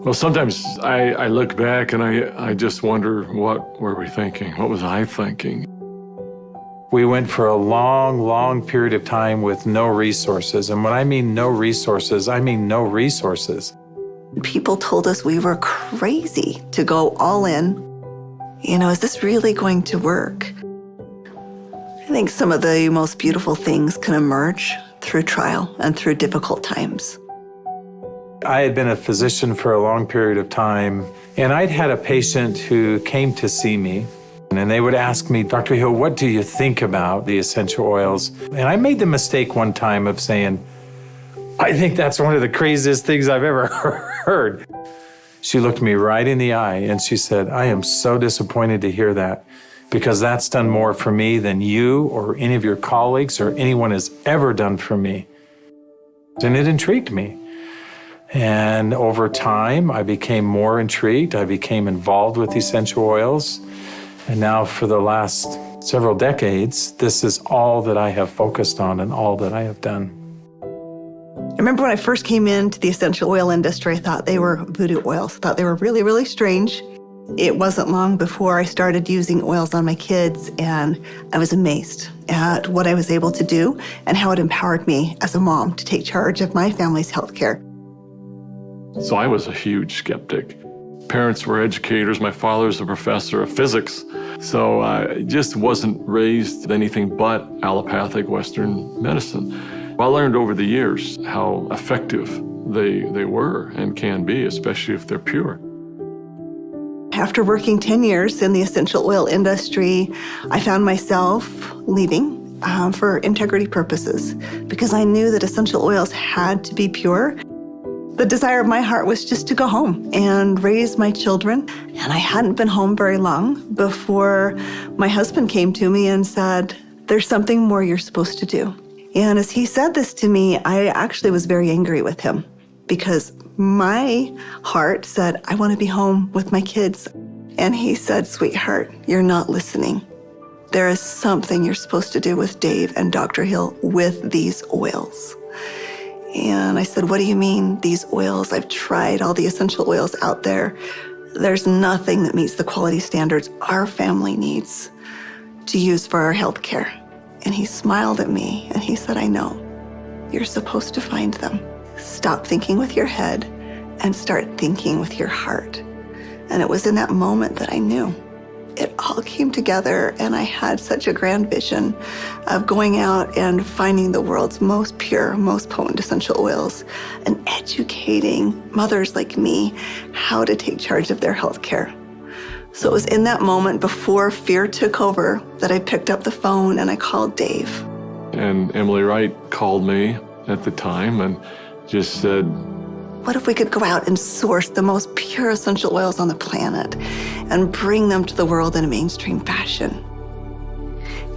Well, sometimes I look back and I just wonder, what were we thinking? What was I thinking? We went for a long, long period of time with no resources. And when I mean no resources, I mean no resources. People told us we were crazy to go all in. You know, is this really going to work? I think some of the most beautiful things can emerge through trial and through difficult times. I had been a physician for a long period of time, and I'd had a patient who came to see me, and they would ask me, Dr. Hill, what do you think about the essential oils? And I made the mistake one time of saying, I think that's one of the craziest things I've ever heard. She looked me right in the eye and she said, I am so disappointed to hear that, because that's done more for me than you or any of your colleagues or anyone has ever done for me. And it intrigued me. And over time, I became more intrigued. I became involved with essential oils. And now for the last several decades, this is all that I have focused on and all that I have done. I remember when I first came into the essential oil industry, I thought they were voodoo oils. I thought they were really, really strange. It wasn't long before I started using oils on my kids, and I was amazed at what I was able to do and how it empowered me as a mom to take charge of my family's healthcare. So I was a huge skeptic. Parents were educators. My father was a professor of physics. So I just wasn't raised with anything but allopathic Western medicine. I learned over the years how effective they were and can be, especially if they're pure. After working 10 years in the essential oil industry, I found myself leaving for integrity purposes because I knew that essential oils had to be pure. The desire of my heart was just to go home and raise my children. And I hadn't been home very long before my husband came to me and said, there's something more you're supposed to do. And as he said this to me, I actually was very angry with him because my heart said, I want to be home with my kids. And he said, sweetheart, you're not listening. There is something you're supposed to do with Dave and Dr. Hill with these oils. And I said, what do you mean, these oils? I've tried all the essential oils out there. There's nothing that meets the quality standards our family needs to use for our health care. And he smiled at me and he said, I know. You're supposed to find them. Stop thinking with your head and start thinking with your heart. And it was in that moment that I knew. It all came together, and I had such a grand vision of going out and finding the world's most pure, most potent essential oils and educating mothers like me how to take charge of their health care. So it was in that moment before fear took over that I picked up the phone and I called Dave. And Emily Wright called me at the time and just said, what if we could go out and source the most pure essential oils on the planet and bring them to the world in a mainstream fashion?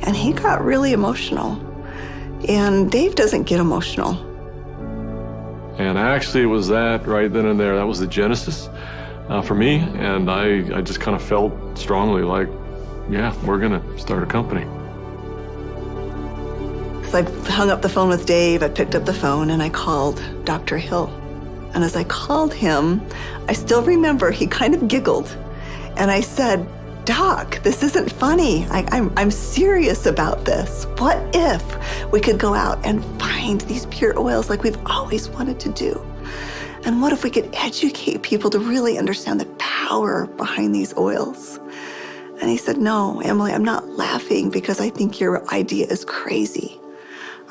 And he got really emotional. And Dave doesn't get emotional. And actually it was that right then and there, that was the genesis for me. And I just kind of felt strongly like, yeah, we're gonna start a company. So I hung up the phone with Dave, I picked up the phone and I called Dr. Hill. And as I called him, I still remember he kind of giggled. And I said, Doc, this isn't funny. I'm serious about this. What if we could go out and find these pure oils like we've always wanted to do? And what if we could educate people to really understand the power behind these oils? And he said, no, Emily, I'm not laughing because I think your idea is crazy.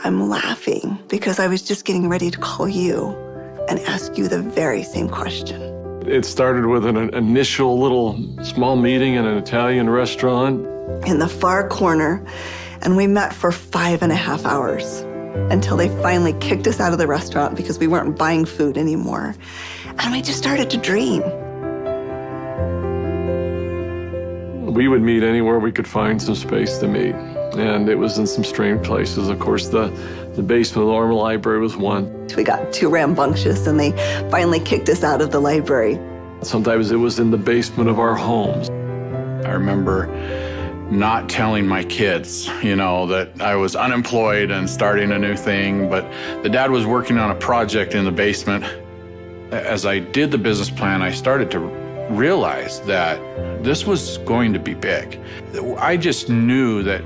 I'm laughing because I was just getting ready to call you and ask you the very same question. It started with an initial little small meeting in an Italian restaurant. In the far corner, and we met for 5.5 hours until they finally kicked us out of the restaurant because we weren't buying food anymore. And we just started to dream. We would meet anywhere we could find some space to meet. And it was in some strange places. Of course, the basement of the Normal Library was one. We got too rambunctious and they finally kicked us out of the library. Sometimes it was in the basement of our homes. I remember not telling my kids, that I was unemployed and starting a new thing, but the dad was working on a project in the basement. As I did the business plan, I started to realize that this was going to be big. I just knew that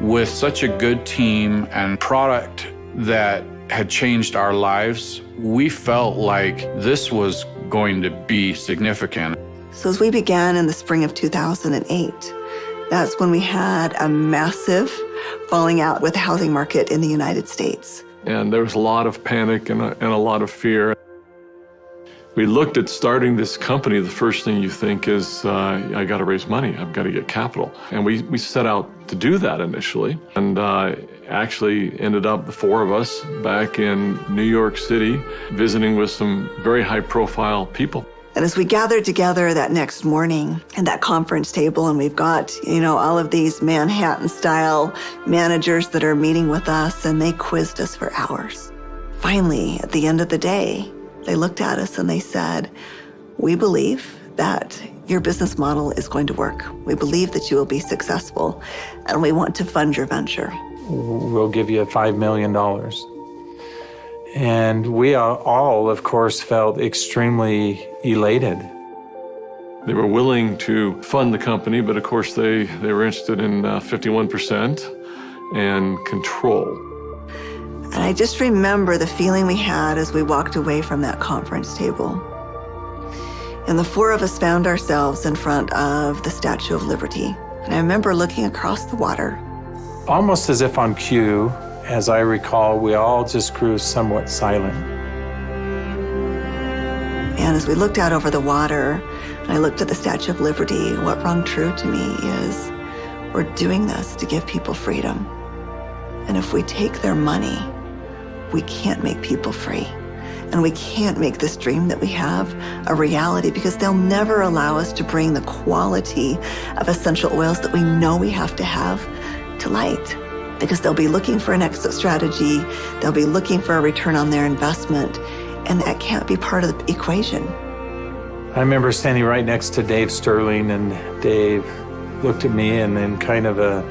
with such a good team and product that had changed our lives, we felt like this was going to be significant. So as we began in the spring of 2008, that's when we had a massive falling out with the housing market in the United States. And there was a lot of panic and a lot of fear. We looked at starting this company. The first thing you think is, I got to raise money. I've got to get capital. And we set out to do that initially. And actually ended up, the four of us, back in New York City, visiting with some very high-profile people. And as we gathered together that next morning at that conference table, and we've got, all of these Manhattan-style managers that are meeting with us, and they quizzed us for hours. Finally, at the end of the day, they looked at us and they said, "We believe that your business model is going to work. We believe that you will be successful, and we want to fund your venture. We'll give you $5 million. And we all, of course, felt extremely elated. They were willing to fund the company, but of course they were interested in 51% and control. And I just remember the feeling we had as we walked away from that conference table. And the four of us found ourselves in front of the Statue of Liberty. And I remember looking across the water. Almost as if on cue, as I recall, we all just grew somewhat silent. And as we looked out over the water, and I looked at the Statue of Liberty, what rung true to me is we're doing this to give people freedom. And if we take their money, we can't make people free. And we can't make this dream that we have a reality, because they'll never allow us to bring the quality of essential oils that we know we have to light. Because they'll be looking for an exit strategy, they'll be looking for a return on their investment, and that can't be part of the equation. I remember standing right next to Dave Sterling, and Dave looked at me and in kind of a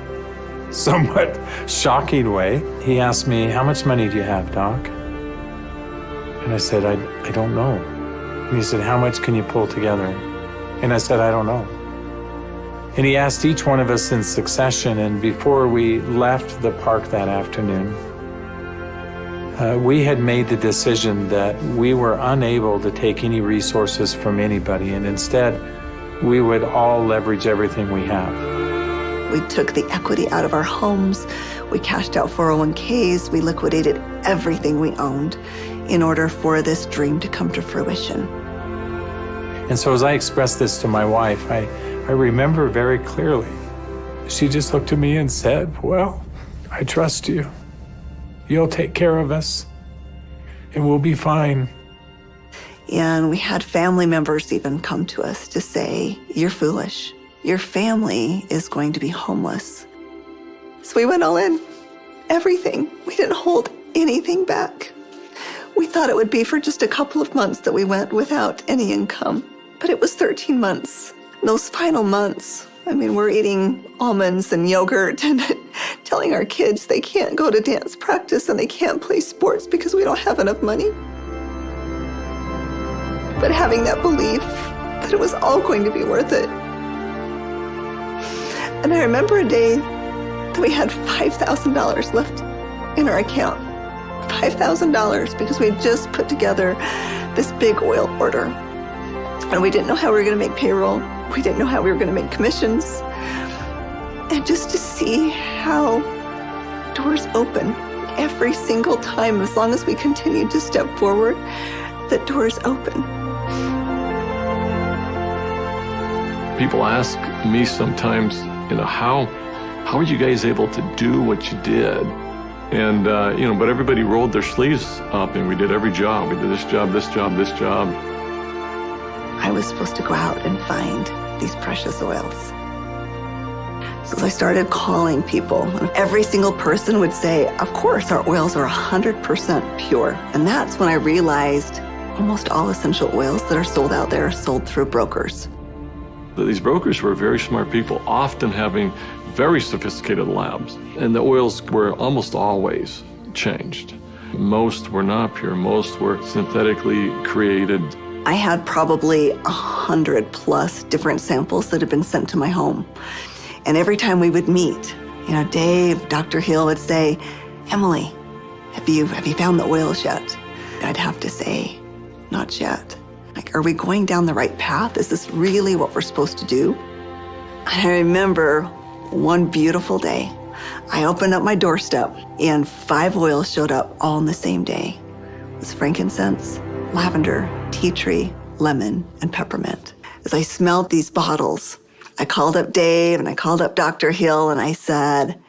somewhat shocking way, he asked me, "How much money do you have, Doc?" And I said, I don't know. And he said, "How much can you pull together?" And I said, "I don't know." And he asked each one of us in succession, and before we left the park that afternoon, we had made the decision that we were unable to take any resources from anybody, and instead, we would all leverage everything we have. We took the equity out of our homes, we cashed out 401ks, we liquidated everything we owned in order for this dream to come to fruition. And so as I expressed this to my wife, I remember very clearly, she just looked at me and said, "Well, I trust you. You'll take care of us, and we'll be fine." And we had family members even come to us to say, "You're foolish. Your family is going to be homeless." So we went all in, everything. We didn't hold anything back. We thought it would be for just a couple of months that we went without any income, but it was 13 months. Those final months, we're eating almonds and yogurt and telling our kids they can't go to dance practice and they can't play sports because we don't have enough money. But having that belief that it was all going to be worth it. And I remember a day that we had $5,000 left in our account. $5,000 because we had just put together this big oil order. And we didn't know how we were going to make payroll. We didn't know how we were going to make commissions. And just to see how doors open every single time, as long as we continued to step forward, that doors open. People ask me sometimes, how are you guys able to do what you did? And, but everybody rolled their sleeves up and we did every job. We did this job, this job, this job. I was supposed to go out and find these precious oils. So I started calling people. Every single person would say, "Of course, our oils are 100% pure." And that's when I realized almost all essential oils that are sold out there are sold through brokers. These brokers were very smart people, often having very sophisticated labs. And the oils were almost always changed. Most were not pure. Most were synthetically created. I had probably 100+ different samples that had been sent to my home. And every time we would meet, Dave, Dr. Hill would say, Emily, have you found the oils yet? I'd have to say, not yet. Like, are we going down the right path? Is this really what we're supposed to do? And I remember one beautiful day, I opened up my doorstep and 5 oils showed up all on the same day. It was frankincense, lavender, tea tree, lemon, and peppermint. As I smelled these bottles, I called up Dave and I called up Dr. Hill and I said,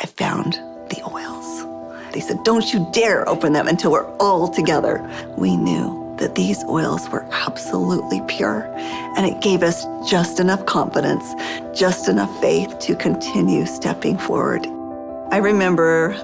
I found the oils. They said, don't you dare open them until we're all together. We knew that these oils were absolutely pure, and it gave us just enough confidence, just enough faith to continue stepping forward. I remember